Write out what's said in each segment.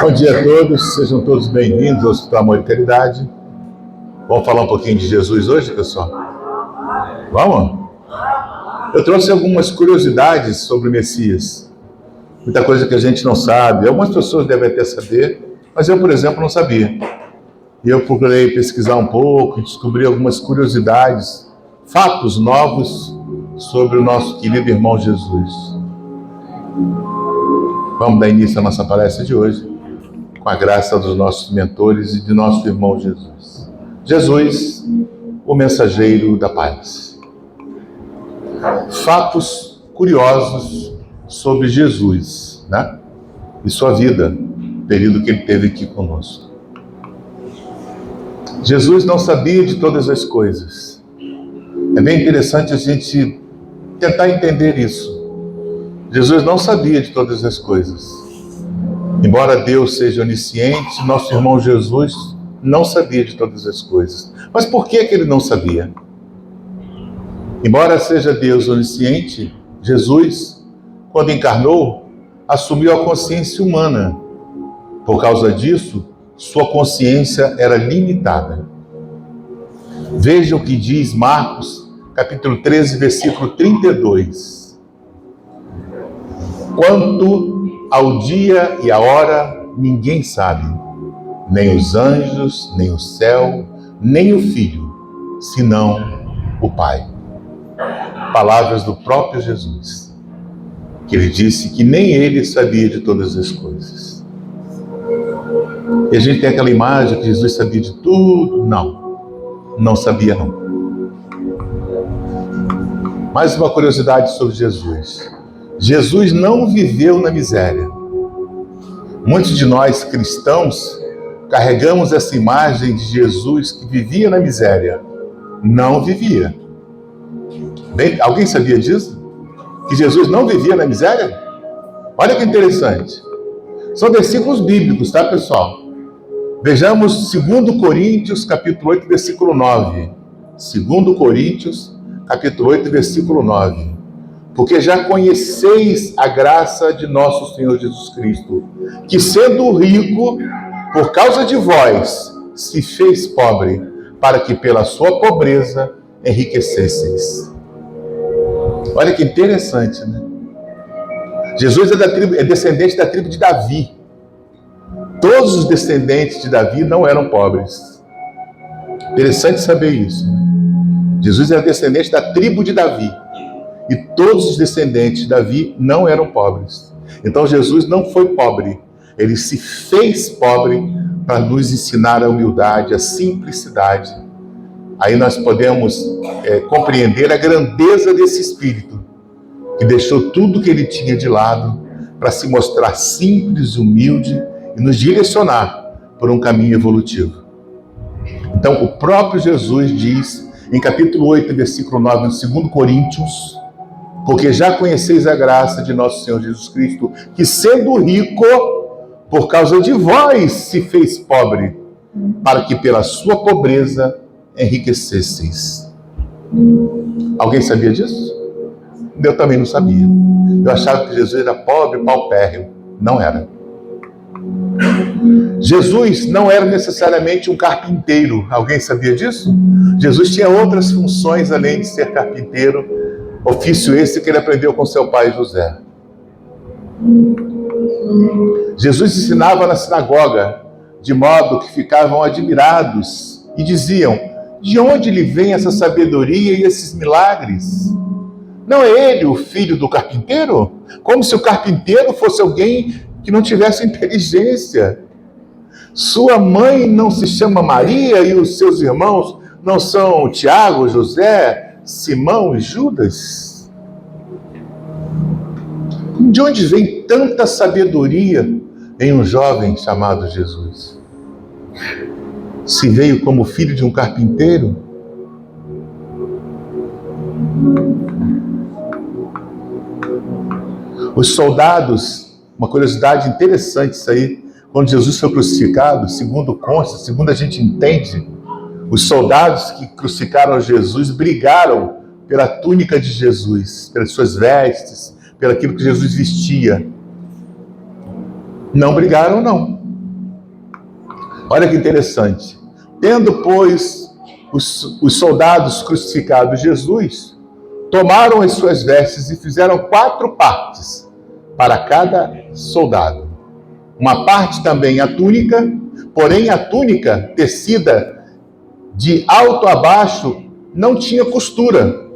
Bom dia a todos, sejam todos bem-vindos ao Hospital Amor e Caridade. Vamos falar um pouquinho de Jesus hoje, pessoal? Vamos? Eu trouxe algumas curiosidades sobre o Messias. Muita coisa que a gente não sabe. Algumas pessoas devem até saber, mas eu, por exemplo, não sabia. E eu procurei pesquisar um pouco e descobri algumas curiosidades, fatos novos sobre o nosso querido irmão Jesus. Vamos dar início à nossa palestra de hoje, com a graça dos nossos mentores e de nosso irmão Jesus. Jesus, o mensageiro da paz. Fatos curiosos sobre Jesus, né? E sua vida, o período que ele teve aqui conosco. Jesus não sabia de todas as coisas. É bem interessante a gente tentar entender isso. Jesus não sabia de todas as coisas. Embora Deus seja onisciente, nosso irmão Jesus não sabia de todas as coisas. Mas por que ele não sabia? Embora seja Deus onisciente, Jesus, quando encarnou, assumiu a consciência humana. Por causa disso, sua consciência era limitada. Veja o que diz Marcos, capítulo 13, versículo 32. Quanto ao dia e a hora, ninguém sabe, nem os anjos, nem o céu, nem o Filho, senão o Pai. Palavras do próprio Jesus, que ele disse que nem ele sabia de todas as coisas. E a gente tem aquela imagem que Jesus sabia de tudo. Não sabia não. Mais uma curiosidade sobre Jesus. Jesus não viveu na miséria. Muitos de nós cristãos carregamos essa imagem de Jesus que vivia na miséria. Não vivia. Bem, alguém sabia disso? Que Jesus não vivia na miséria? Olha que interessante. São versículos bíblicos, tá, pessoal? Vejamos 2 Coríntios, capítulo 8, versículo 9. 2 Coríntios, capítulo 8, versículo 9. Porque já conheceis a graça de nosso Senhor Jesus Cristo, que sendo rico, por causa de vós, se fez pobre, para que pela sua pobreza enriquecesseis. Olha que interessante, né? Jesus é descendente da tribo de Davi. Todos os descendentes de Davi não eram pobres. Interessante saber isso, né? Jesus é descendente da tribo de Davi. E todos os descendentes de Davi não eram pobres. Então Jesus não foi pobre. Ele se fez pobre para nos ensinar a humildade, a simplicidade. Aí nós podemos compreender a grandeza desse Espírito, que deixou tudo que ele tinha de lado para se mostrar simples, humilde e nos direcionar por um caminho evolutivo. Então o próprio Jesus diz, em capítulo 8, versículo 9, em 2 Coríntios, porque já conheceis a graça de nosso Senhor Jesus Cristo, que sendo rico, por causa de vós se fez pobre, para que pela sua pobreza enriquecesseis. Alguém sabia disso? Eu também não sabia. Eu achava que Jesus era pobre, paupérrimo. Não era. Jesus não era necessariamente um carpinteiro. Alguém sabia disso? Jesus tinha outras funções além de ser carpinteiro. Ofício esse que ele aprendeu com seu pai José. Jesus ensinava na sinagoga, de modo que ficavam admirados e diziam: de onde lhe vem essa sabedoria e esses milagres? Não é ele o filho do carpinteiro? Como se o carpinteiro fosse alguém que não tivesse inteligência. Sua mãe não se chama Maria e os seus irmãos não são Tiago, José, Simão e Judas? De onde vem tanta sabedoria em um jovem chamado Jesus? Se veio como filho de um carpinteiro? Os soldados, uma curiosidade interessante isso aí, quando Jesus foi crucificado, segundo consta, segundo a gente entende, os soldados que crucificaram Jesus brigaram pela túnica de Jesus, pelas suas vestes, pelo aquilo que Jesus vestia. Não brigaram, não. Olha que interessante. Tendo, pois, os soldados crucificados Jesus, tomaram as suas vestes e fizeram 4 partes para cada soldado. Uma parte também a túnica, porém a túnica tecida de alto a baixo não tinha costura.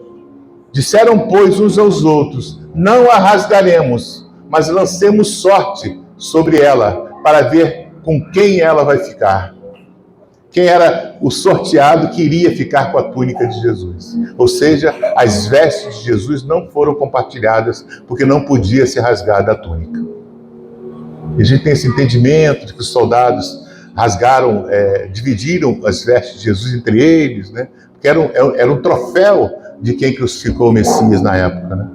Disseram, pois, uns aos outros: não a rasgaremos, mas lancemos sorte sobre ela, para ver com quem ela vai ficar. Quem era o sorteado que iria ficar com a túnica de Jesus? Ou seja, as vestes de Jesus não foram compartilhadas, porque não podia ser rasgada a túnica. E a gente tem esse entendimento de que os soldados rasgaram, dividiram as vestes de Jesus entre eles, né? Porque era um troféu de quem crucificou o Messias na época, né?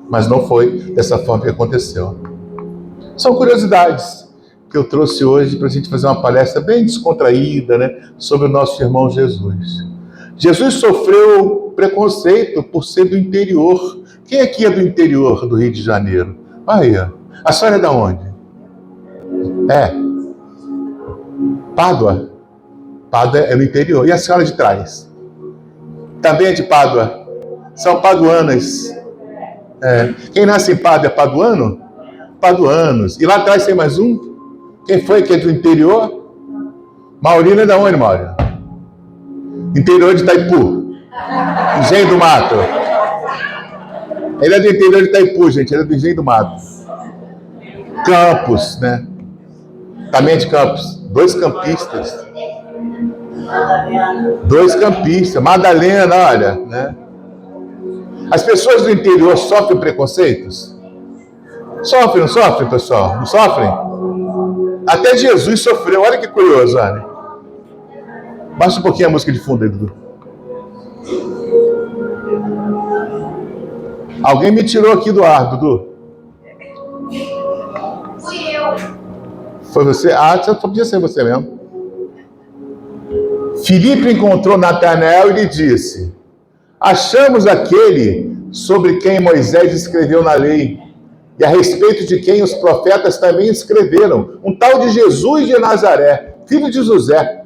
Mas não foi dessa forma que aconteceu. São curiosidades que eu trouxe hoje para a gente fazer uma palestra bem descontraída, né, sobre o nosso irmão Jesus. Jesus sofreu preconceito por ser do interior. Quem aqui é do interior do Rio de Janeiro? Aí, a senhora é de onde? Pádua. Pádua é no interior. E a senhora de trás? Também é de Pádua. São paduanas. Quem nasce em Pádua é paduano? Paduanos. E lá atrás tem mais um? Quem foi que é do interior? Maurino é de onde, Maurino? Interior de Itaipu. Engenho do Mato. Ele é do interior de Itaipu, gente. Ele é do Engenho do Mato. Campos, né? Também é de Campos. 2 campistas. 2 campistas. Madalena, olha, né? As pessoas do interior sofrem preconceitos? Sofrem, não sofrem, pessoal? Não sofrem? Até Jesus sofreu. Olha que curioso, olha. Baixa um pouquinho a música de fundo aí, Dudu. Alguém me tirou aqui do ar, Dudu. Fui eu. Foi você? Só podia ser você mesmo. Filipe encontrou Natanael e lhe disse: achamos aquele sobre quem Moisés escreveu na lei, e a respeito de quem os profetas também escreveram, um tal de Jesus de Nazaré, filho de José.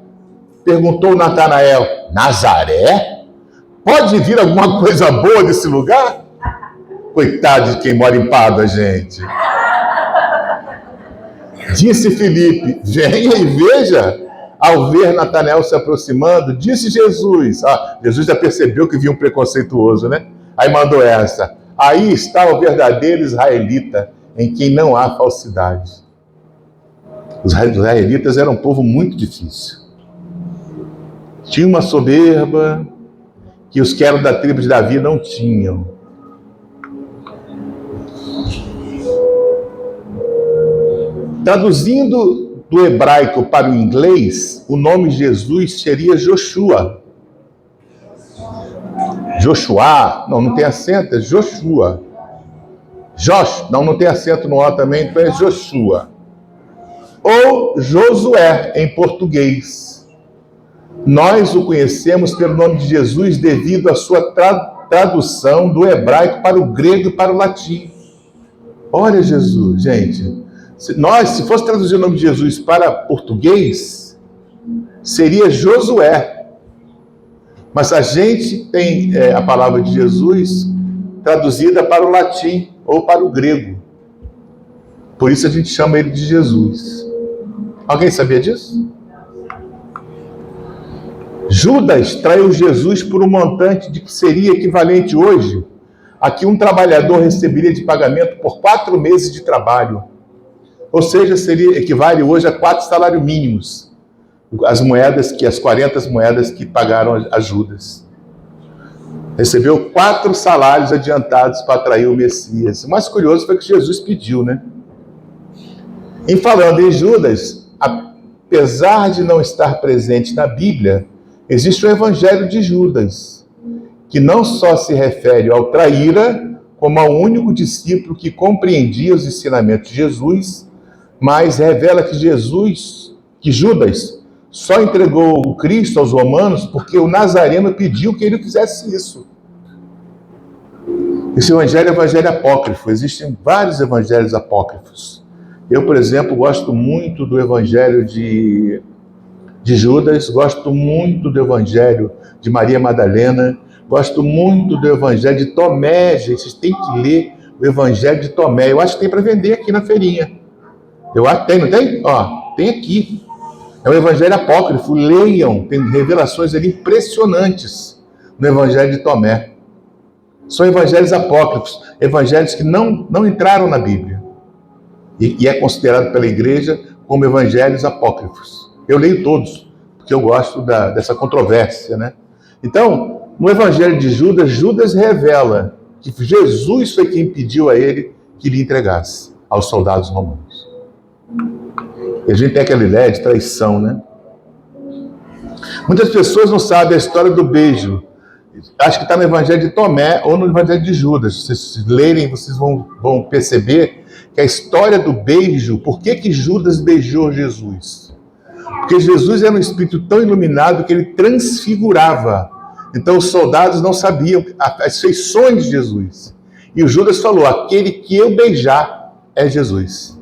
Perguntou Natanael: Nazaré? Pode vir alguma coisa boa desse lugar? Coitado de quem mora em Pádua, gente. Disse Filipe: venha e veja. Ao ver Natanael se aproximando, disse Jesus. Jesus já percebeu que vinha um preconceituoso, né? Aí mandou essa: aí está o verdadeiro israelita, em quem não há falsidade. Os israelitas eram um povo muito difícil. Tinha uma soberba que os que eram da tribo de Davi não tinham. Traduzindo do hebraico para o inglês, o nome Jesus seria Joshua. Joshua, não tem acento, é Joshua. Não tem acento no O também, então é Joshua. Ou Josué, em português. Nós o conhecemos pelo nome de Jesus devido à sua tradução do hebraico para o grego e para o latim. Olha Jesus, gente. Se fosse traduzir o nome de Jesus para português, seria Josué. Mas a gente tem a palavra de Jesus traduzida para o latim ou para o grego. Por isso a gente chama ele de Jesus. Alguém sabia disso? Judas traiu Jesus por um montante de que seria equivalente hoje a que um trabalhador receberia de pagamento por 4 meses de trabalho. Ou seja, equivale hoje a 4 salários mínimos. As 40 moedas que pagaram a Judas. Recebeu 4 salários adiantados para atrair o Messias. O mais curioso foi que Jesus pediu, né? Em falando em Judas, apesar de não estar presente na Bíblia, existe o Evangelho de Judas, que não só se refere ao traíra, como ao único discípulo que compreendia os ensinamentos de Jesus, mas revela que Judas só entregou o Cristo aos romanos porque o Nazareno pediu que ele fizesse isso. Esse evangelho é evangelho apócrifo. Existem vários evangelhos apócrifos. Eu, por exemplo, gosto muito do evangelho de de Judas, gosto muito do Evangelho de Maria Madalena, gosto muito do Evangelho de Tomé. Gente, vocês têm que ler o Evangelho de Tomé. Eu acho que tem para vender aqui na feirinha. Eu acho que tem, não tem? Ó, tem aqui. É um Evangelho apócrifo. Leiam, tem revelações ali impressionantes no Evangelho de Tomé. São evangelhos apócrifos, evangelhos que não entraram na Bíblia. E é considerado pela igreja como evangelhos apócrifos. Eu leio todos, porque eu gosto dessa controvérsia, né? Então, no Evangelho de Judas, Judas revela que Jesus foi quem pediu a ele que lhe entregasse aos soldados romanos. E a gente tem aquela ideia de traição, né? Muitas pessoas não sabem a história do beijo. Acho que está no Evangelho de Tomé ou no Evangelho de Judas. Se vocês lerem, vocês vão perceber que a história do beijo, por que Judas beijou Jesus? Porque Jesus era um espírito tão iluminado que ele transfigurava. Então os soldados não sabiam as feições de Jesus. E o Judas falou: aquele que eu beijar é Jesus.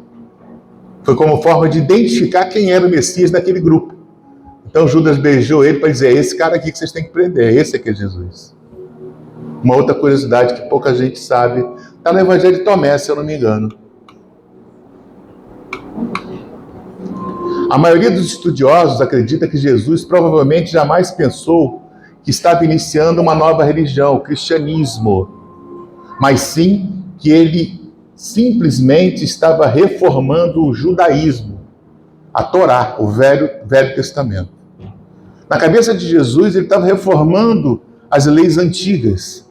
Foi como forma de identificar quem era o Messias naquele grupo. Então Judas beijou ele para dizer: esse cara aqui que vocês têm que prender, esse aqui é Jesus. Uma outra curiosidade que pouca gente sabe, está no Evangelho de Tomé, se eu não me engano. A maioria dos estudiosos acredita que Jesus provavelmente jamais pensou que estava iniciando uma nova religião, o cristianismo, mas sim que ele simplesmente estava reformando o judaísmo, a Torá, o Velho Testamento. Na cabeça de Jesus, ele estava reformando as leis antigas.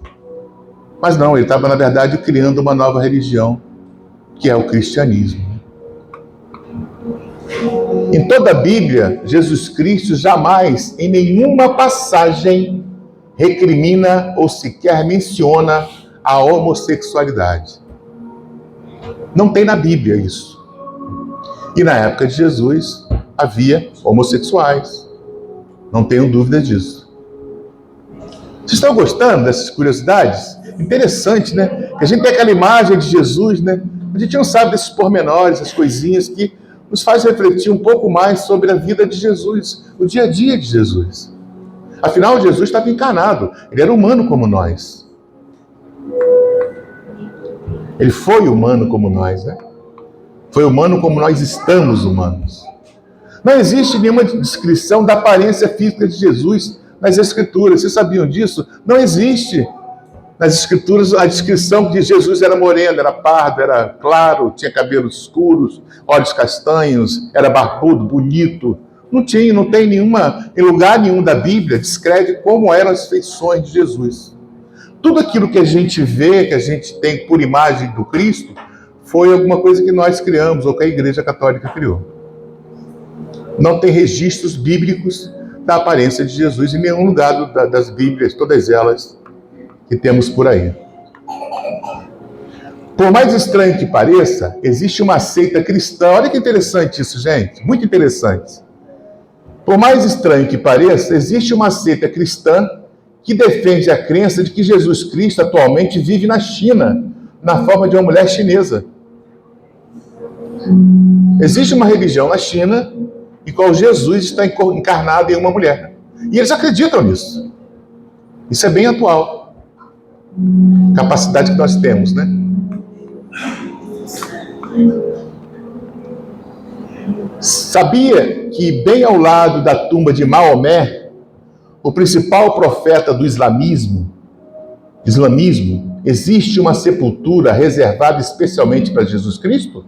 Mas não, ele estava, na verdade, criando uma nova religião, que é o cristianismo. Em toda a Bíblia, Jesus Cristo jamais, em nenhuma passagem, recrimina ou sequer menciona a homossexualidade. Não tem na Bíblia isso. E na época de Jesus, havia homossexuais. Não tenho dúvida disso. Vocês estão gostando dessas curiosidades? Interessante, né? Que a gente tem aquela imagem de Jesus, né? A gente não sabe desses pormenores, as coisinhas que nos faz refletir um pouco mais sobre a vida de Jesus, o dia a dia de Jesus. Afinal, Jesus estava encarnado. Ele era humano como nós. Ele foi humano como nós, né? Foi humano como nós estamos humanos. Não existe nenhuma descrição da aparência física de Jesus nas Escrituras. Vocês sabiam disso? Não existe nas Escrituras a descrição de Jesus era moreno, era pardo, era claro, tinha cabelos escuros, olhos castanhos, era barbudo, bonito. Não tem nenhuma, em lugar nenhum da Bíblia, descreve como eram as feições de Jesus. Tudo aquilo que a gente vê, que a gente tem por imagem do Cristo, foi alguma coisa que nós criamos, ou que a Igreja Católica criou. Não tem registros bíblicos da aparência de Jesus em nenhum lugar das Bíblias, todas elas que temos por aí. Por mais estranho que pareça, existe uma seita cristã. Olha que interessante isso, gente. Muito interessante. Por mais estranho que pareça, existe uma seita cristã que defende a crença de que Jesus Cristo atualmente vive na China, na forma de uma mulher chinesa. Existe uma religião na China em qual Jesus está encarnado em uma mulher. E eles acreditam nisso. Isso é bem atual. Capacidade que nós temos, né? Sabia que bem ao lado da tumba de Maomé, o principal profeta do islamismo, existe uma sepultura reservada especialmente para Jesus Cristo?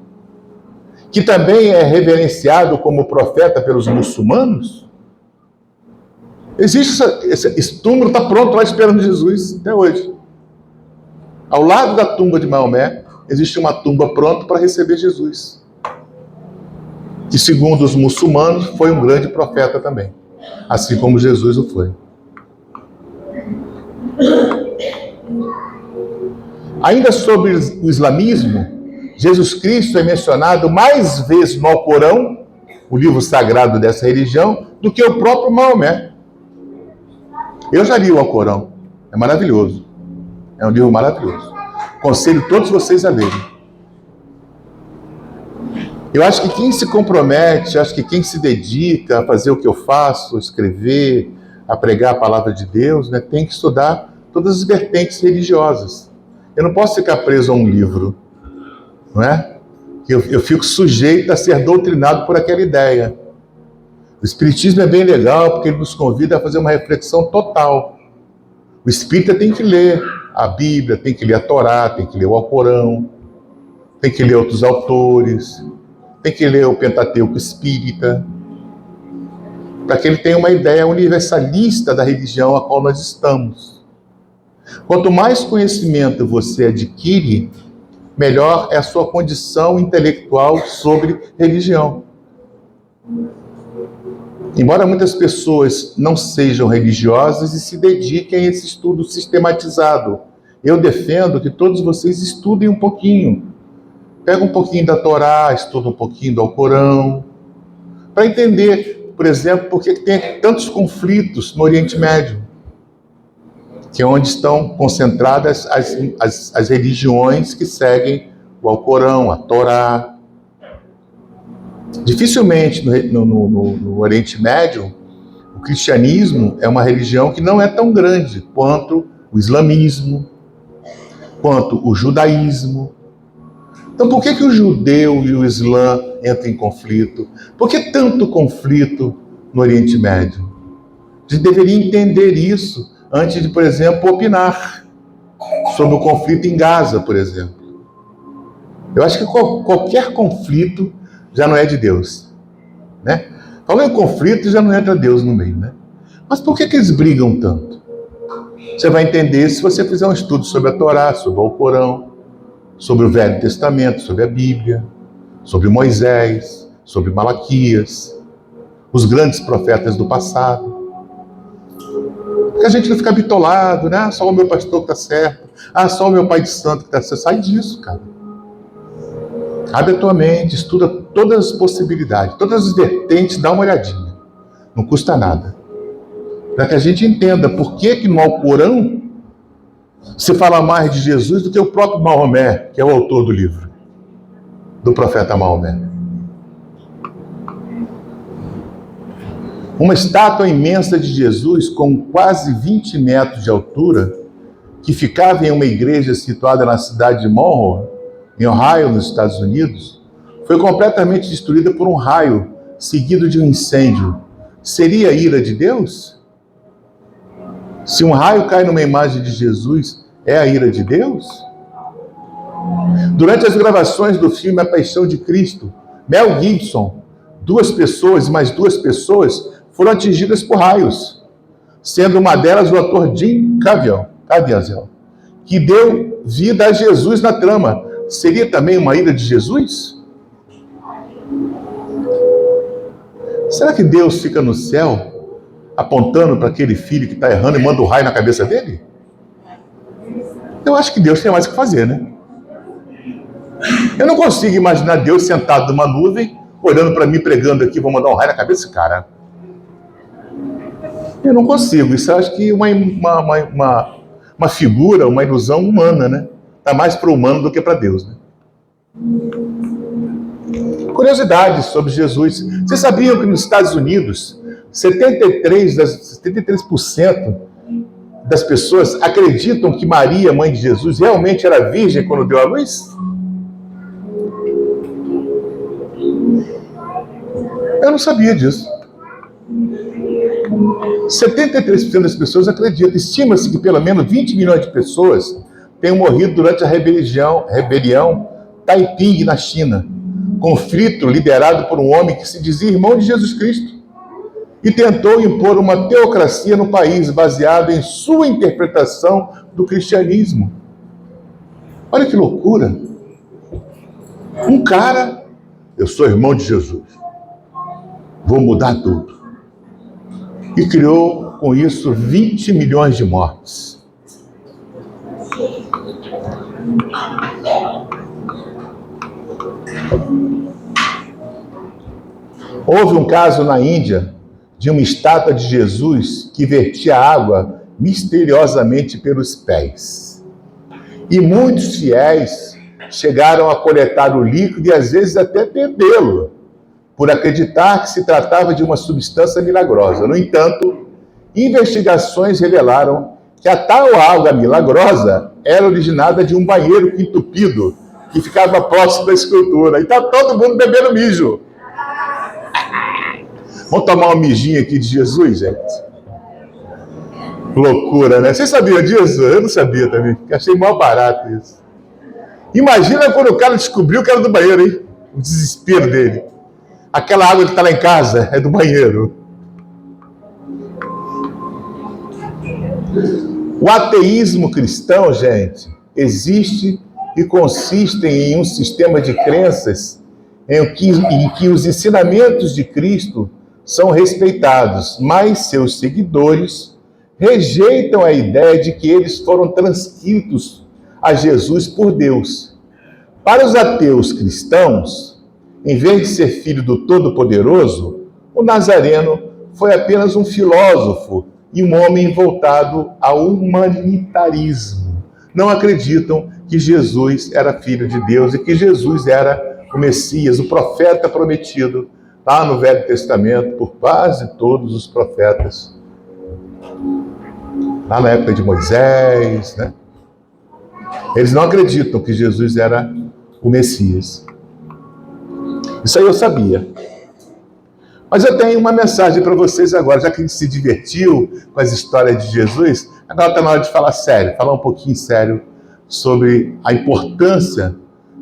Que também é reverenciado como profeta pelos muçulmanos? Existe esse túmulo, está pronto lá esperando Jesus até hoje. Ao lado da tumba de Maomé, existe uma tumba pronta para receber Jesus. Que, segundo os muçulmanos, foi um grande profeta também. Assim como Jesus o foi. Ainda sobre o islamismo, Jesus Cristo é mencionado mais vezes no Alcorão, o livro sagrado dessa religião, do que o próprio Maomé. Eu já li o Alcorão. É maravilhoso. É um livro maravilhoso. Aconselho todos vocês a lerem. Eu acho que quem se compromete, acho que quem se dedica a fazer o que eu faço, a escrever, a pregar a palavra de Deus, né, tem que estudar todas as vertentes religiosas. Eu não posso ficar preso a um livro, não é? Eu fico sujeito a ser doutrinado por aquela ideia. O Espiritismo é bem legal porque ele nos convida a fazer uma reflexão total. O espírita tem que ler a Bíblia, tem que ler a Torá, tem que ler o Alcorão, tem que ler outros autores, tem que ler o Pentateuco espírita, para que ele tenha uma ideia universalista da religião a qual nós estamos. Quanto mais conhecimento você adquire, melhor é a sua condição intelectual sobre religião. Embora muitas pessoas não sejam religiosas e se dediquem a esse estudo sistematizado, eu defendo que todos vocês estudem um pouquinho. Pega um pouquinho da Torá, estuda um pouquinho do Alcorão, para entender, por exemplo, por que tem tantos conflitos no Oriente Médio, que é onde estão concentradas as religiões que seguem o Alcorão, a Torá. Dificilmente no Oriente Médio, o cristianismo é uma religião que não é tão grande quanto o islamismo, quanto o judaísmo. Então, por que o judeu e o islã entram em conflito? Por que tanto conflito no Oriente Médio? A gente deveria entender isso antes de, por exemplo, opinar sobre o conflito em Gaza, por exemplo. Eu acho que qualquer conflito já não é de Deus, né? Falando em conflito, já não entra Deus no meio, né? Mas por que eles brigam tanto? Você vai entender se você fizer um estudo sobre a Torá, sobre o Alcorão, sobre o Velho Testamento, sobre a Bíblia, sobre Moisés, sobre Malaquias, os grandes profetas do passado. Porque a gente não fica bitolado, né? Ah, só o meu pastor que está certo. Ah, só o meu pai de santo que está certo. Sai disso, cara. Abre a tua mente, estuda todas as possibilidades, todas as vertentes, dá uma olhadinha. Não custa nada. Para que a gente entenda por que no Alcorão se fala mais de Jesus do que o próprio Maomé, que é o autor do livro, do profeta Maomé. Uma estátua imensa de Jesus, com quase 20 metros de altura, que ficava em uma igreja situada na cidade de Monroe, em Ohio, nos Estados Unidos, foi completamente destruída por um raio, seguido de um incêndio. Seria a ira de Deus? Se um raio cai numa imagem de Jesus, é a ira de Deus? Durante as gravações do filme A Paixão de Cristo, Mel Gibson, mais duas pessoas foram atingidas por raios, sendo uma delas o ator Jim Caviezel, que deu vida a Jesus na trama. Seria também uma ira de Jesus? Será que Deus fica no céu apontando para aquele filho que está errando e manda um raio na cabeça dele? Eu acho que Deus tem mais o que fazer, né? Eu não consigo imaginar Deus sentado numa nuvem, olhando para mim, pregando aqui, vou mandar um raio na cabeça desse cara. Eu não consigo. Isso eu acho que uma figura, uma ilusão humana, né? Está mais para o humano do que para Deus, né? Curiosidades sobre Jesus. Vocês sabiam que nos Estados Unidos, 73% das pessoas acreditam que Maria, mãe de Jesus, realmente era virgem quando deu à luz? Eu não sabia disso. 73% das pessoas acreditam. Estima-se que pelo menos 20 milhões de pessoas tenham morrido durante a rebelião Taiping na China, conflito liderado por um homem que se dizia irmão de Jesus Cristo e tentou impor uma teocracia no país baseado em sua interpretação do cristianismo. Olha que loucura! Um cara, eu sou irmão de Jesus, vou mudar tudo. E criou com isso 20 milhões de mortes. Houve um caso na Índia de uma estátua de Jesus que vertia água misteriosamente pelos pés. E muitos fiéis chegaram a coletar o líquido e às vezes até bebê-lo, por acreditar que se tratava de uma substância milagrosa. No entanto, investigações revelaram que a tal água milagrosa era originada de um banheiro entupido que ficava próximo da escultura. E está todo mundo bebendo mijo. Vamos tomar um mijinho aqui de Jesus, gente? Loucura, né? Vocês sabiam disso? Eu não sabia também. Achei mal barato isso. Imagina quando o cara descobriu que era do banheiro, hein? O desespero dele. Aquela água que está lá em casa é do banheiro. O ateísmo cristão, gente, existe e consiste em um sistema de crenças em que os ensinamentos de Cristo são respeitados, mas seus seguidores rejeitam a ideia de que eles foram transcritos a Jesus por Deus. Para os ateus cristãos, em vez de ser filho do Todo-Poderoso, o Nazareno foi apenas um filósofo e um homem voltado ao humanitarismo. Não acreditam que Jesus era filho de Deus e que Jesus era o Messias, o profeta prometido lá no Velho Testamento por quase todos os profetas. Lá na época de Moisés, né? Eles não acreditam que Jesus era o Messias. Isso aí eu sabia. Mas eu tenho uma mensagem para vocês agora, já que a gente se divertiu com as histórias de Jesus, agora está na hora de falar sério, falar um pouquinho sério sobre a importância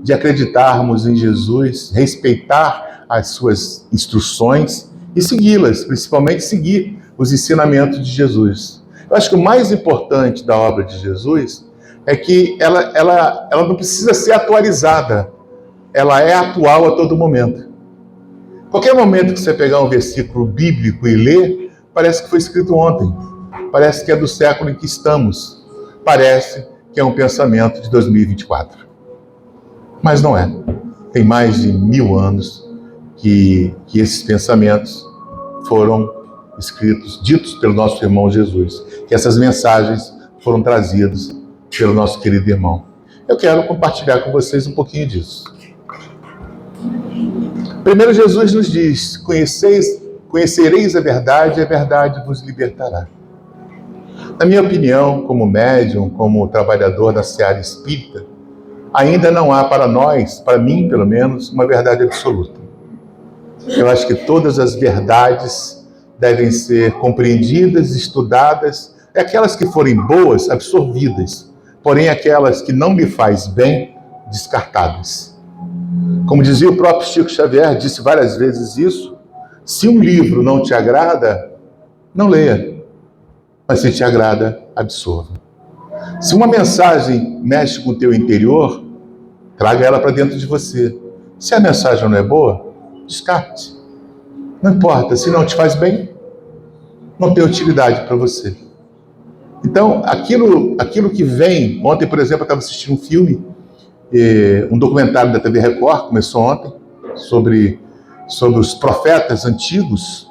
de acreditarmos em Jesus, respeitar as suas instruções e segui-las, principalmente seguir os ensinamentos de Jesus. Eu acho que o mais importante da obra de Jesus é que ela não precisa ser atualizada, ela é atual a todo momento. Qualquer momento que você pegar um versículo bíblico e ler, parece que foi escrito ontem, parece que é do século em que estamos, parece que é um pensamento de 2024. Mas não é. Tem mais de 1000 anos que esses pensamentos foram escritos, ditos pelo nosso irmão Jesus, que essas mensagens foram trazidas pelo nosso querido irmão. Eu quero compartilhar com vocês um pouquinho disso. Primeiro, Jesus nos diz: conhecereis a verdade vos libertará. Na minha opinião, como médium, como trabalhador da seara espírita, ainda não há para nós, para mim pelo menos, uma verdade absoluta. Eu acho que todas as verdades devem ser compreendidas, estudadas, e aquelas que forem boas, absorvidas, porém aquelas que não lhe faz bem, descartadas. Como dizia o próprio Chico Xavier, disse várias vezes isso: se um livro não te agrada, não leia, mas se te agrada, absorva. Se uma mensagem mexe com o teu interior, traga ela para dentro de você. Se a mensagem não é boa, descarte. Não importa, se não te faz bem, não tem utilidade para você. Então, aquilo que vem... Ontem, por exemplo, eu estava assistindo um filme, um documentário da TV Record, começou ontem, sobre os profetas antigos,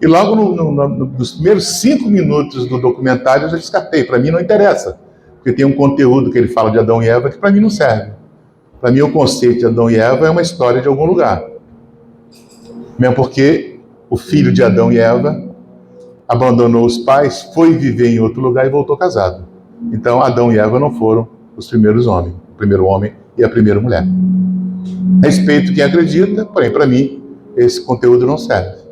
e logo nos primeiros 5 minutos do documentário eu já descartei. Para mim não interessa, porque tem um conteúdo que ele fala de Adão e Eva que para mim não serve. Para mim o conceito de Adão e Eva é uma história de algum lugar. Mesmo porque o filho de Adão e Eva abandonou os pais, foi viver em outro lugar e voltou casado. Então Adão e Eva não foram os primeiros homens, o primeiro homem e a primeira mulher. Respeito quem acredita, porém para mim esse conteúdo não serve.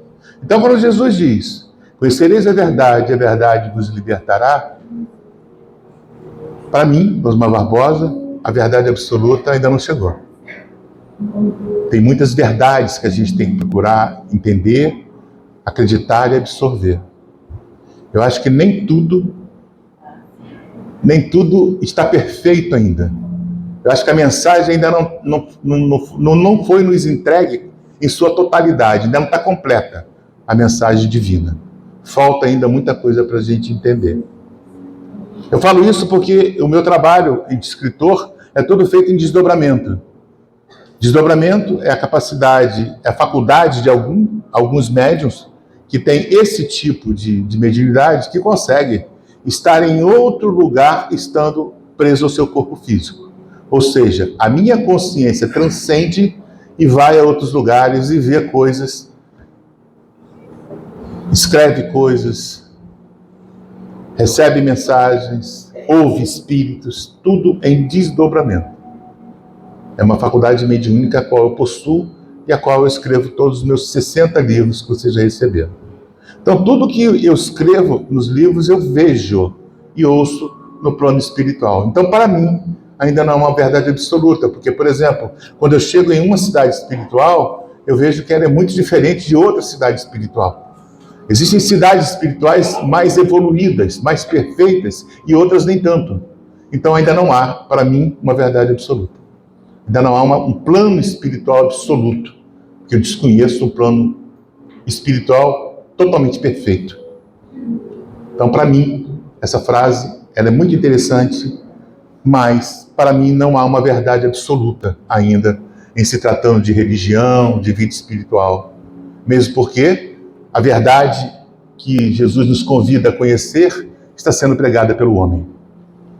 Então quando Jesus diz: conhecereis a verdade vos libertará, para mim, Osmar Barbosa, a verdade absoluta ainda não chegou. Tem muitas verdades que a gente tem que procurar entender, acreditar e absorver. Eu acho que nem tudo está perfeito ainda. Eu acho que a mensagem ainda não foi nos entregue em sua totalidade, ainda não está completa a mensagem divina. Falta ainda muita coisa para a gente entender. Eu falo isso porque o meu trabalho de escritor é todo feito em desdobramento. Desdobramento é a capacidade, é a faculdade de alguns médiuns que têm esse tipo de mediunidade, que consegue estar em outro lugar estando preso ao seu corpo físico. Ou seja, a minha consciência transcende e vai a outros lugares e vê coisas, escreve coisas, recebe mensagens, ouve espíritos, tudo em desdobramento. É uma faculdade mediúnica a qual eu possuo e a qual eu escrevo todos os meus 60 livros que vocês já receberam. Então, tudo que eu escrevo nos livros, eu vejo e ouço no plano espiritual. Então, para mim, ainda não é uma verdade absoluta, porque, por exemplo, quando eu chego em uma cidade espiritual, eu vejo que ela é muito diferente de outra cidade espiritual. Existem cidades espirituais mais evoluídas, mais perfeitas, e outras nem tanto. Então, ainda não há, para mim, uma verdade absoluta. Ainda não há um plano espiritual absoluto, que eu desconheço um plano espiritual totalmente perfeito. Então, para mim, essa frase ela é muito interessante, mas para mim não há uma verdade absoluta ainda em se tratando de religião, de vida espiritual. Mesmo porque a verdade que Jesus nos convida a conhecer está sendo pregada pelo homem.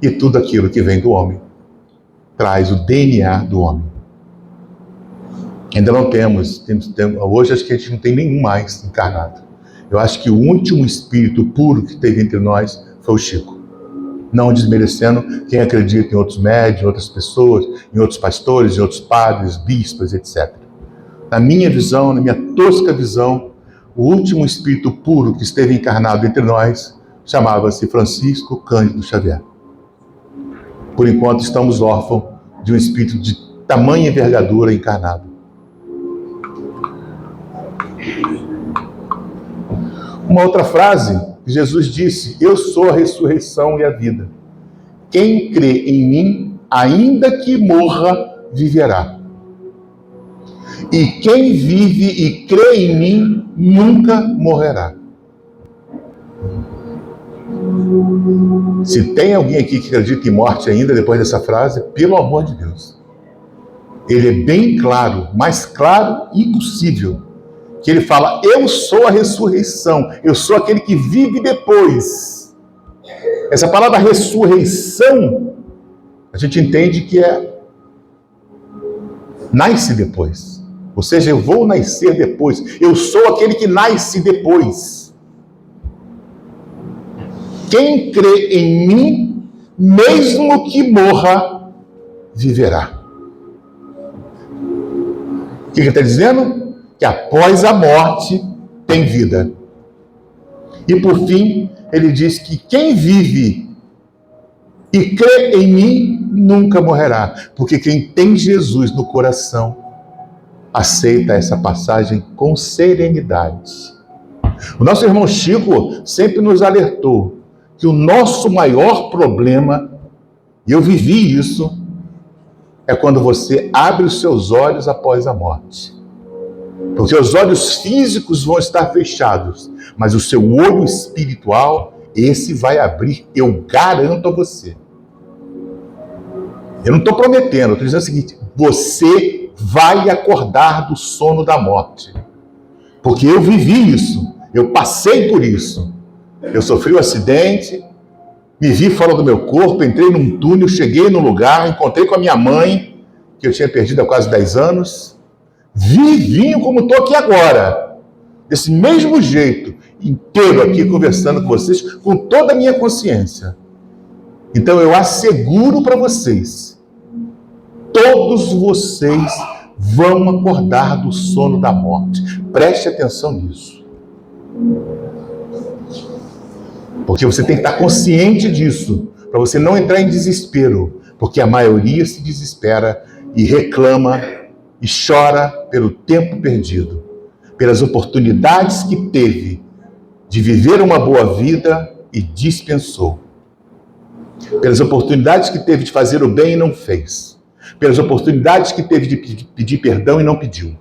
E tudo aquilo que vem do homem traz o DNA do homem. Ainda não temos, hoje acho que a gente não tem nenhum mais encarnado. Eu acho que o último espírito puro que teve entre nós foi o Chico. Não desmerecendo quem acredita em outros médiuns, em outras pessoas, em outros pastores, em outros padres, bispas, etc. Na minha visão, na minha tosca visão, o último espírito puro que esteve encarnado entre nós chamava-se Francisco Cândido Xavier. Por enquanto estamos órfãos de um espírito de tamanha envergadura encarnado. Uma outra frase, Jesus disse: eu sou a ressurreição e a vida. Quem crê em mim, ainda que morra, viverá. E quem vive e crê em mim, nunca morrerá. Se tem alguém aqui que acredita em morte ainda depois dessa frase, pelo amor de Deus. Ele é bem claro, mais claro impossível. Que ele fala, eu sou a ressurreição, eu sou aquele que vive depois. Essa palavra ressurreição, a gente entende que nasce depois. Ou seja, eu vou nascer depois. Eu sou aquele que nasce depois. Quem crê em mim, mesmo que morra, viverá. O que ele está dizendo? Que após a morte tem vida. E por fim, ele diz que quem vive e crê em mim nunca morrerá, porque quem tem Jesus no coração aceita essa passagem com serenidade. O nosso irmão Chico sempre nos alertou que o nosso maior problema, e eu vivi isso, é quando você abre os seus olhos após a morte. Porque os olhos físicos vão estar fechados, mas o seu olho espiritual, esse vai abrir, eu garanto a você. Eu não estou prometendo, eu estou dizendo o seguinte, você vai acordar do sono da morte. Porque eu vivi isso, eu passei por isso. Eu sofri um acidente, me vi fora do meu corpo, entrei num túnel, cheguei num lugar, encontrei com a minha mãe, que eu tinha perdido há quase 10 anos, vivinho como estou aqui agora, desse mesmo jeito, inteiro aqui conversando com vocês, com toda a minha consciência. Então eu asseguro para vocês, todos vocês vão acordar do sono da morte. Preste atenção nisso. Porque você tem que estar consciente disso, para você não entrar em desespero, porque a maioria se desespera e reclama e chora pelo tempo perdido, pelas oportunidades que teve de viver uma boa vida e dispensou, pelas oportunidades que teve de fazer o bem e não fez, pelas oportunidades que teve de pedir perdão e não pediu,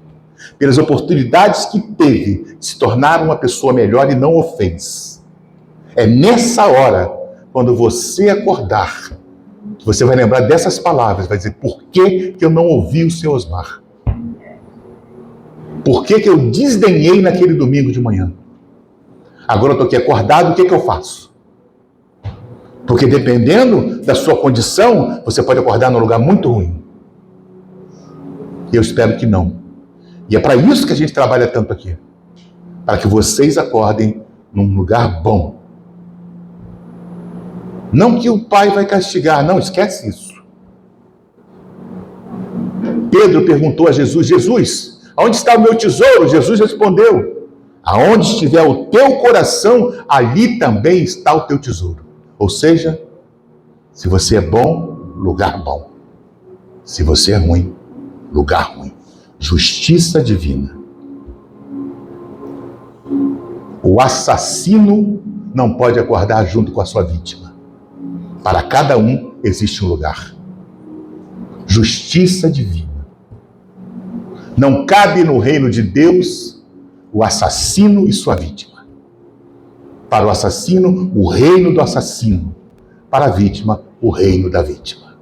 pelas oportunidades que teve de se tornar uma pessoa melhor e não o fez. É nessa hora, quando você acordar, que você vai lembrar dessas palavras, vai dizer, por que eu não ouvi o seu Osmar? Por que eu desdenhei naquele domingo de manhã? Agora eu estou aqui acordado, o que eu faço? Porque dependendo da sua condição, você pode acordar num lugar muito ruim. Eu espero que não. E é para isso que a gente trabalha tanto aqui. Para que vocês acordem num lugar bom. Não que o Pai vai castigar, não, esquece isso. Pedro perguntou a Jesus: Jesus, aonde está o meu tesouro? Jesus respondeu: aonde estiver o teu coração, ali também está o teu tesouro. Ou seja, se você é bom, lugar bom. Se você é ruim, lugar ruim. Justiça divina. O assassino não pode acordar junto com a sua vítima. Para cada um existe um lugar. Justiça divina. Não cabe no reino de Deus o assassino e sua vítima. Para o assassino, o reino do assassino. Para a vítima, o reino da vítima.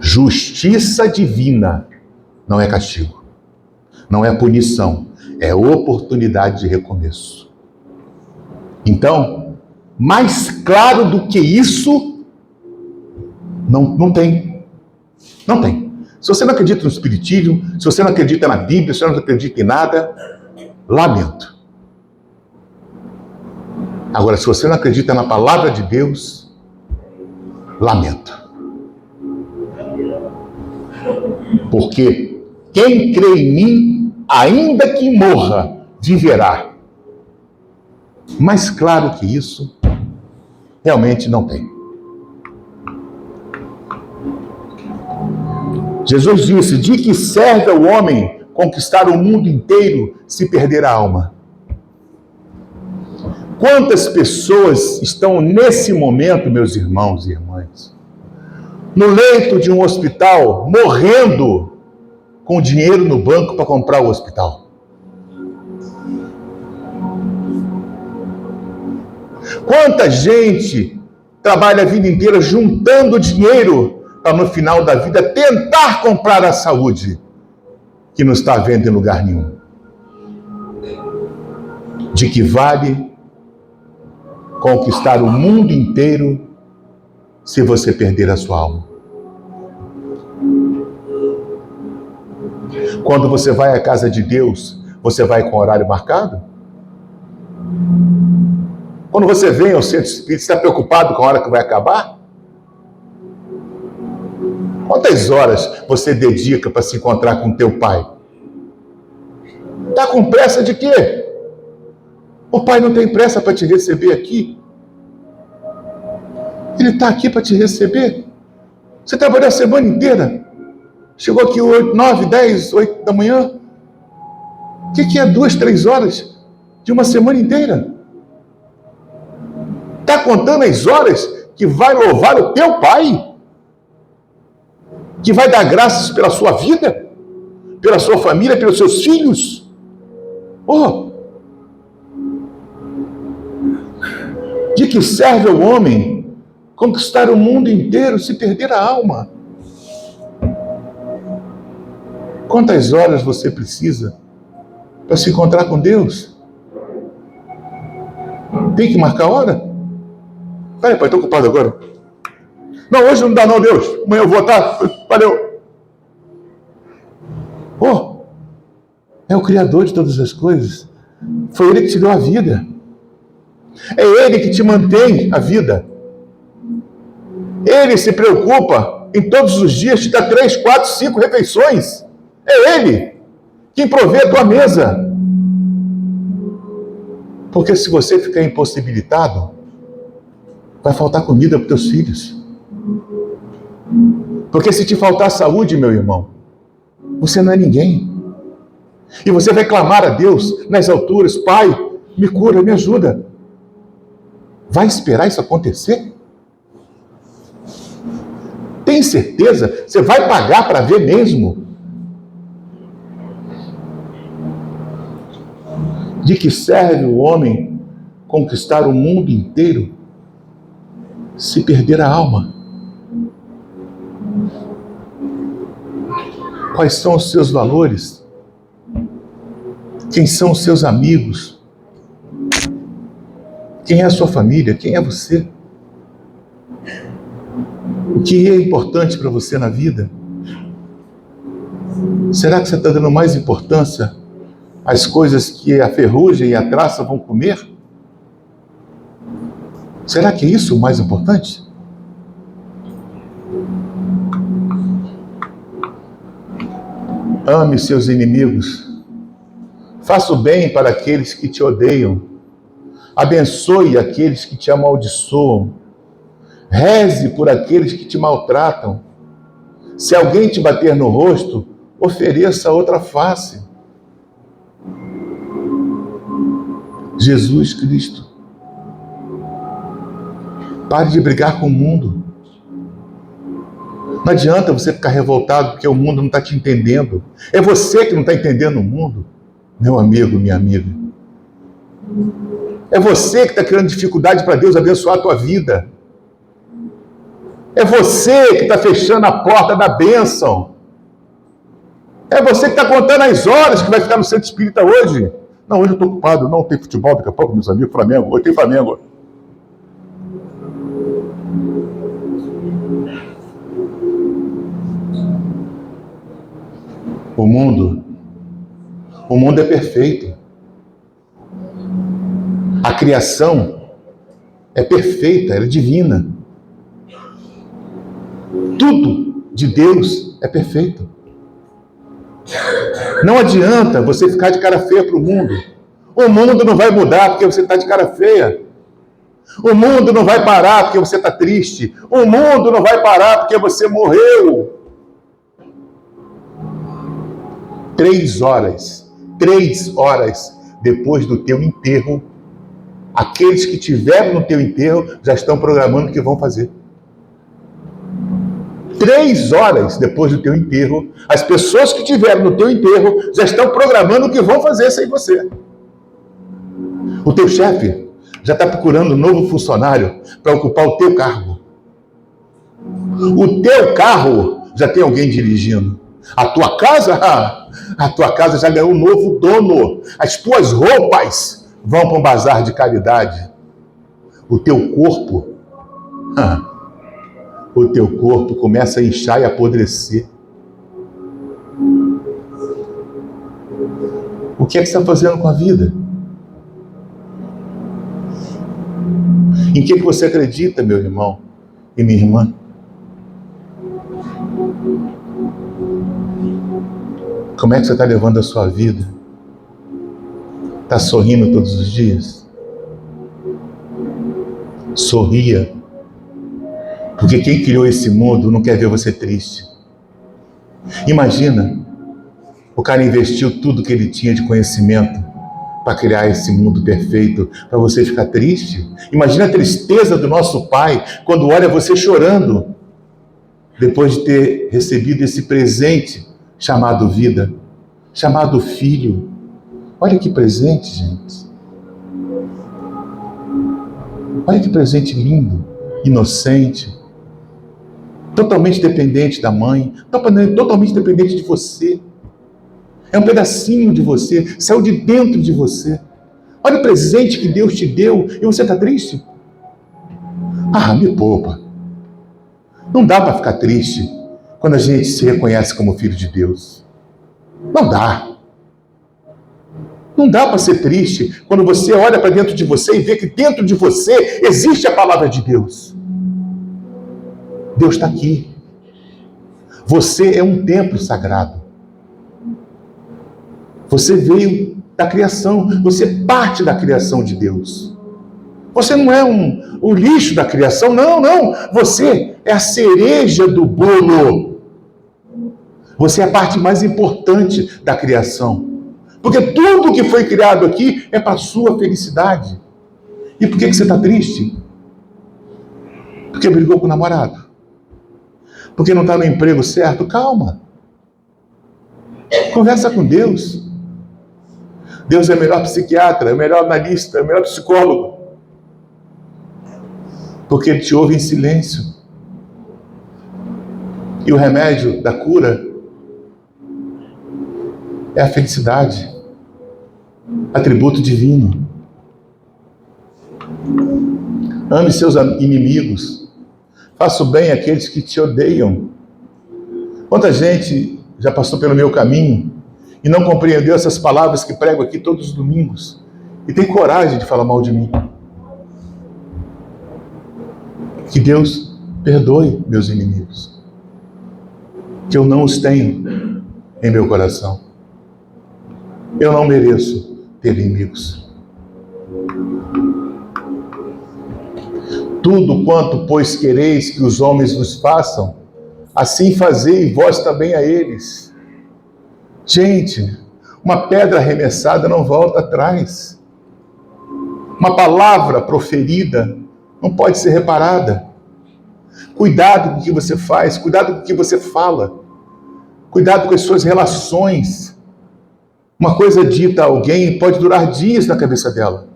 Justiça divina não é castigo, não é punição, é oportunidade de recomeço. Então, mais claro do que isso, não tem. Não tem. Se você não acredita no Espiritismo, se você não acredita na Bíblia, se você não acredita em nada, lamento. Agora, se você não acredita na palavra de Deus, lamento. Porque quem crê em mim, ainda que morra, viverá. Mais claro que isso, realmente não tem. Jesus disse: de que serve ao homem conquistar o mundo inteiro se perder a alma? Quantas pessoas estão nesse momento, meus irmãos e irmãs, no leito de um hospital, morrendo com dinheiro no banco para comprar o hospital? Quanta gente trabalha a vida inteira juntando dinheiro para no final da vida tentar comprar a saúde, que não está vendo em lugar nenhum. De que vale conquistar o mundo inteiro se você perder a sua alma? Quando você vai à casa de Deus, você vai com horário marcado? Quando você vem ao centro espírita, está preocupado com a hora que vai acabar? Quantas horas você dedica para se encontrar com teu pai? Está com pressa de quê? O pai não tem pressa para te receber aqui. Ele está aqui para te receber. Você trabalhou a semana inteira. Chegou aqui 8, 9, 10, 8 da manhã. O que é 2, 3 horas de uma semana inteira? Está contando as horas que vai louvar o teu pai? Que vai dar graças pela sua vida? Pela sua família, pelos seus filhos? Oh! De que serve ao homem conquistar o mundo inteiro se perder a alma? Quantas horas você precisa para se encontrar com Deus? Tem que marcar hora? Peraí, pai, estou ocupado agora. Não, hoje não dá não, Deus. Amanhã eu vou estar. Valeu. Oh, é o Criador de todas as coisas. Foi Ele que te deu a vida. É Ele que te mantém a vida. Ele se preocupa em todos os dias te dar 3, 4, 5 refeições. É Ele quem provê a tua mesa. Porque se você ficar impossibilitado, vai faltar comida para os teus filhos. Porque se te faltar saúde, meu irmão, você não é ninguém. E você vai clamar a Deus nas alturas: Pai, me cura, me ajuda. Vai esperar isso acontecer? Tem certeza? Você vai pagar para ver mesmo? De que serve o homem conquistar o mundo inteiro se perder a alma? Quais são os seus valores? Quem são os seus amigos? Quem é a sua família? Quem é você? O que é importante para você na vida? Será que você está dando mais importância às coisas que a ferrugem e a traça vão comer? Será que é isso o mais importante? Ame seus inimigos. Faça o bem para aqueles que te odeiam. Abençoe aqueles que te amaldiçoam. Reze por aqueles que te maltratam. Se alguém te bater no rosto, ofereça outra face. Jesus Cristo. Pare de brigar com o mundo. Não adianta você ficar revoltado porque o mundo não está te entendendo. É você que não está entendendo o mundo, meu amigo, minha amiga. É você que está criando dificuldade para Deus abençoar a tua vida. É você que está fechando a porta da bênção. É você que está contando as horas que vai ficar no centro espírita hoje. Não, hoje eu estou ocupado, não tem futebol, daqui a pouco, meus amigos, Flamengo, hoje tem Flamengo. O mundo é perfeito. A criação é perfeita, ela é divina. Tudo de Deus é perfeito. Não adianta você ficar de cara feia para o mundo. O mundo não vai mudar porque você está de cara feia. O mundo não vai parar porque você está triste. O mundo não vai parar porque você morreu. 3 horas depois do teu enterro, aqueles que estiveram no teu enterro já estão programando o que vão fazer. 3 horas depois do teu enterro, as pessoas que estiveram no teu enterro já estão programando o que vão fazer sem você. O teu chefe já está procurando um novo funcionário para ocupar o teu cargo. O teu carro já tem alguém dirigindo. A tua casa já ganhou um novo dono. As tuas roupas vão para um bazar de caridade. O teu corpo começa a inchar e apodrecer. O que é que você está fazendo com a vida? Em que você acredita, meu irmão e minha irmã? Como é que você está levando a sua vida? Está sorrindo todos os dias? Sorria. Porque quem criou esse mundo não quer ver você triste. Imagina, o cara investiu tudo que ele tinha de conhecimento para criar esse mundo perfeito, para você ficar triste. Imagina a tristeza do nosso Pai quando olha você chorando, depois de ter recebido esse presente chamado vida, chamado filho. Olha que presente, gente. Olha que presente lindo, inocente, totalmente dependente da mãe, totalmente dependente de você. É um pedacinho de você, saiu de dentro de você. Olha o presente que Deus te deu e você está triste? Me poupa. Não dá para ficar triste quando a gente se reconhece como filho de Deus. Não dá. Não dá para ser triste quando você olha para dentro de você e vê que dentro de você existe a palavra de Deus. Deus está aqui. Você é um templo sagrado. Você veio da criação. Você é parte da criação de Deus. Você não é o lixo da criação. Não. Você é a cereja do bolo. Você é a parte mais importante da criação. Porque tudo que foi criado aqui é para a sua felicidade. E por que você está triste? Porque brigou com o namorado. Porque não está no emprego certo? Calma. Conversa com Deus. Deus é o melhor psiquiatra, é o melhor analista, é o melhor psicólogo. Porque Ele te ouve em silêncio. E o remédio da cura é a felicidade, atributo divino. Ame seus inimigos. Faça o bem àqueles que te odeiam. Quanta gente já passou pelo meu caminho e não compreendeu essas palavras que prego aqui todos os domingos e tem coragem de falar mal de mim. Que Deus perdoe meus inimigos, que eu não os tenho em meu coração. Eu não mereço ter inimigos. Tudo quanto, pois, quereis que os homens vos façam, assim fazei vós também a eles. Gente, uma pedra arremessada não volta atrás. Uma palavra proferida não pode ser reparada. Cuidado com o que você faz, cuidado com o que você fala. Cuidado com as suas relações. Uma coisa dita a alguém pode durar dias na cabeça dela.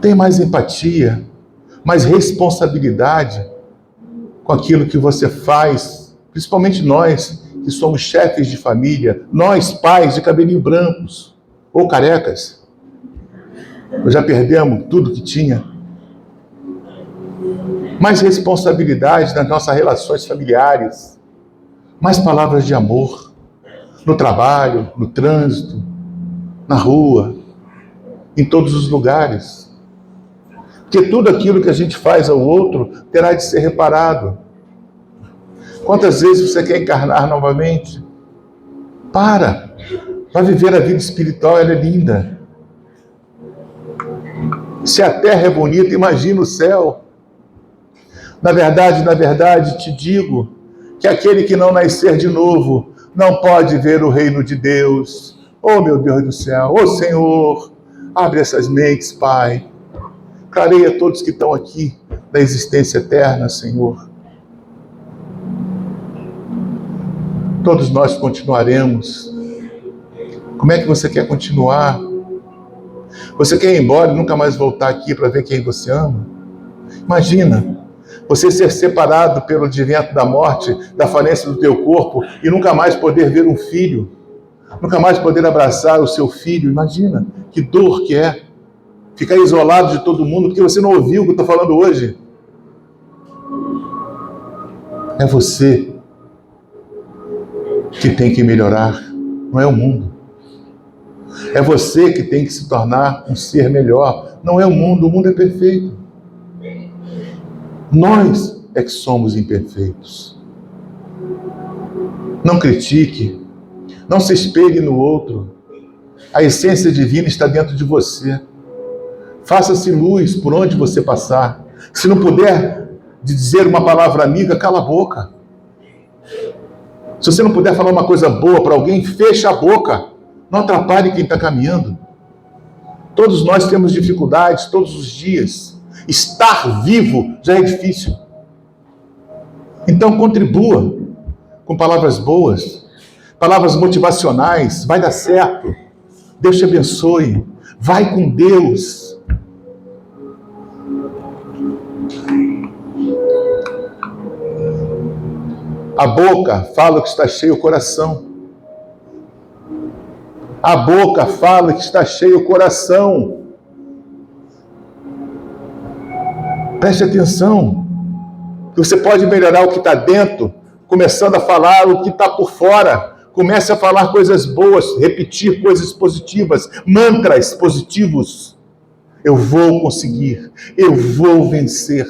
Tenha mais empatia, mais responsabilidade com aquilo que você faz, principalmente nós, que somos chefes de família, nós, pais de cabelinho brancos ou carecas. Nós já perdemos tudo que tinha. Mais responsabilidade nas nossas relações familiares, mais palavras de amor, no trabalho, no trânsito, na rua, em todos os lugares. Porque tudo aquilo que a gente faz ao outro terá de ser reparado. Quantas vezes você quer encarnar novamente? Para! Vai viver a vida espiritual, ela é linda. Se a terra é bonita, imagina o céu. Na verdade, te digo que aquele que não nascer de novo não pode ver o reino de Deus. Oh, meu Deus do céu! Oh, Senhor! Abre essas mentes, Pai. Clareia todos que estão aqui da existência eterna, Senhor. Todos nós continuaremos. Como é que você quer continuar? Você quer ir embora e nunca mais voltar aqui para ver quem você ama? Imagina, você ser separado pelo advento da morte, da falência do teu corpo e nunca mais poder ver um filho, nunca mais poder abraçar o seu filho. Imagina que dor que é ficar isolado de todo mundo porque você não ouviu o que eu estou falando hoje. É você que tem que melhorar, não é o mundo. É você que tem que se tornar um ser melhor, não é o mundo é perfeito. Nós é que somos imperfeitos. Não critique, não se espelhe no outro. A essência divina está dentro de você. Faça-se luz por onde você passar. Se não puder dizer uma palavra amiga, cala a boca. Se você não puder falar uma coisa boa para alguém, fecha a boca. Não atrapalhe quem está caminhando. Todos nós temos dificuldades todos os dias. Estar vivo já é difícil. Então contribua com palavras boas, palavras motivacionais. Vai dar certo. Deus te abençoe. Vai com Deus. A boca fala que está cheio o coração. A boca fala que está cheio o coração. Preste atenção. Você pode melhorar o que está dentro, começando a falar o que está por fora. Comece a falar coisas boas, repetir coisas positivas, mantras positivos. Eu vou conseguir, eu vou vencer.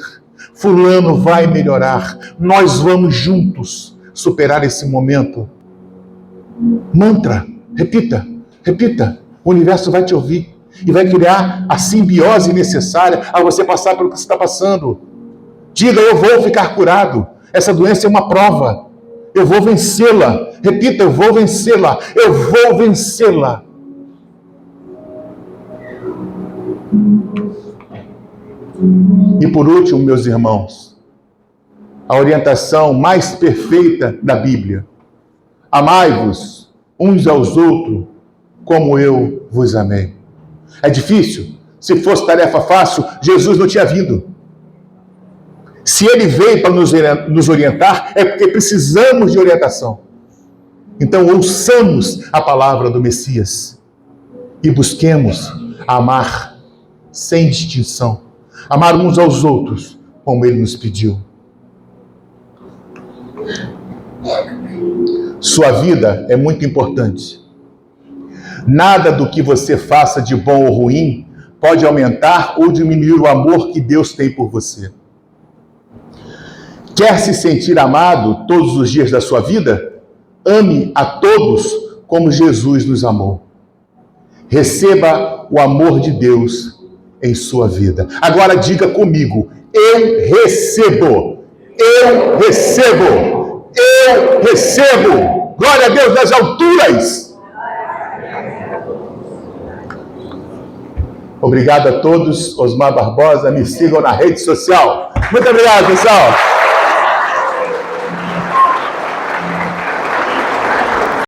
Fulano vai melhorar. Nós vamos juntos superar esse momento. Mantra, repita, repita. O universo vai te ouvir e vai criar a simbiose necessária a você passar pelo que você está passando. Diga, eu vou ficar curado. Essa doença é uma prova. Eu vou vencê-la. Repita, eu vou vencê-la. Eu vou vencê-la. E por último, meus irmãos, a orientação mais perfeita da Bíblia. Amai-vos uns aos outros como eu vos amei. É difícil? Se fosse tarefa fácil, Jesus não tinha vindo. Se ele veio para nos orientar, é porque precisamos de orientação. Então ouçamos a palavra do Messias e busquemos amar sem distinção. Amar uns aos outros como Ele nos pediu. Sua vida é muito importante. Nada do que você faça de bom ou ruim pode aumentar ou diminuir o amor que Deus tem por você. Quer se sentir amado todos os dias da sua vida? Ame a todos como Jesus nos amou. Receba o amor de Deus em sua vida. Agora diga comigo: eu recebo, eu recebo, eu recebo. Glória a Deus nas alturas. Obrigado a todos. Osmar Barbosa, me sigam na rede social. Muito obrigado, pessoal.